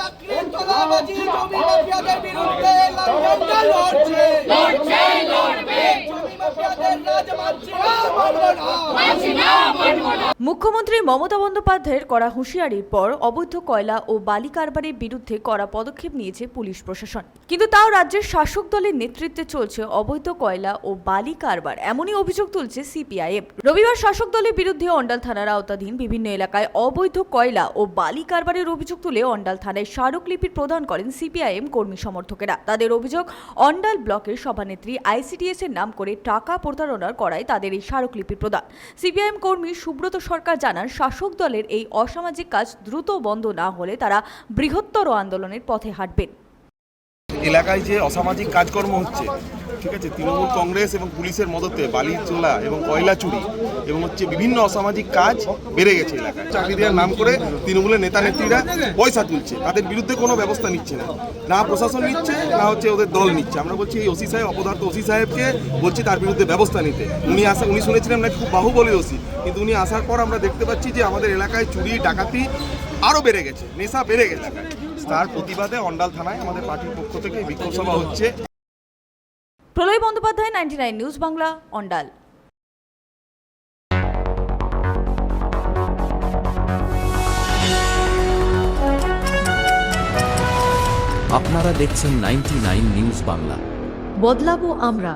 চাকরির তোলাবাজি জমি মাফিয়াদের বিরুদ্ধে লন্ডনটা লড়ছে জমি মাফিয়াদের রাজ মানছি না মুখ্যমন্ত্রী মমতা বন্দ্যোপাধ্যায়ের করা হুঁশিয়ারির পর অবৈধ কয়লা ও বালি কারবারের বিরুদ্ধে কড়া পদক্ষেপ নিয়েছে পুলিশ প্রশাসন। কিন্তু তাও রাজ্যের শাসক দলের নেতৃত্বে চলছে অবৈধ কয়লা ও বালি কারবার, এমনই অভিযোগ তুলছে সিপিআইএম। রবিবার শাসক দলের বিরুদ্ধে অন্ডাল থানার আওতাধীন বিভিন্ন এলাকায় অবৈধ কয়লা ও বালি কারবারের অভিযোগ তুলে অন্ডাল থানায় স্মারকলিপি প্রদান করেন সিপিআইএম কর্মী সমর্থকেরা। তাদের অভিযোগ, অন্ডাল ব্লকের সভানেত্রী আইসিডিএস এর নাম করে টাকা প্রতারণার করায় তাদের এই স্মারকলিপি প্রদান। সিপিআইএম কর্মী সুব্রত সরকার জানান, শাসক দলের এই অসামাজিক কাজ দ্রুত বন্ধ না হলে তারা বৃহত্তর আন্দোলনের পথে হাঁটবেন। এলাকায় যে অসামাজিক কাজকর্ম হচ্ছে, ঠিক আছে, তৃণমূল কংগ্রেস এবং পুলিশের মদতে বালি তোলা এবং কয়লা চুরি এবং বিভিন্ন অসামাজিক কাজ বেড়ে গেছে এলাকায়। চাকরি দেওয়ার নাম করে তৃণমূলের নেতা নেত্রীরা পয়সা তুলছে, তাদের বিরুদ্ধে কোনো ব্যবস্থা নিচ্ছে না, না প্রশাসন নিচ্ছে না হচ্ছে ওদের দল নিচ্ছে। আমরা বলছি এই ওসি সাহেব, অপদার্থ ওসি সাহেবকে বলছি তার বিরুদ্ধে ব্যবস্থা নিতে। উনি শুনেছিলাম না খুব বাহুবলী ওসি, কিন্তু উনি আসার পর আমরা দেখতে পাচ্ছি যে আমাদের এলাকায় চুরি ডাকাতি আরও বেড়ে গেছে, নেশা বেড়ে গেছে। তার প্রতিবাদে অন্ডাল থানায় আমাদের পার্টির পক্ষ থেকে বিক্ষোভ সভা হচ্ছে। প্রলয় বন্দ্যোপাধ্যায়, 99 নিউজ বাংলা, অন্ডাল। আপনারা দেখছেন 99 নিউজ বাংলা। বদলাবো আমরা।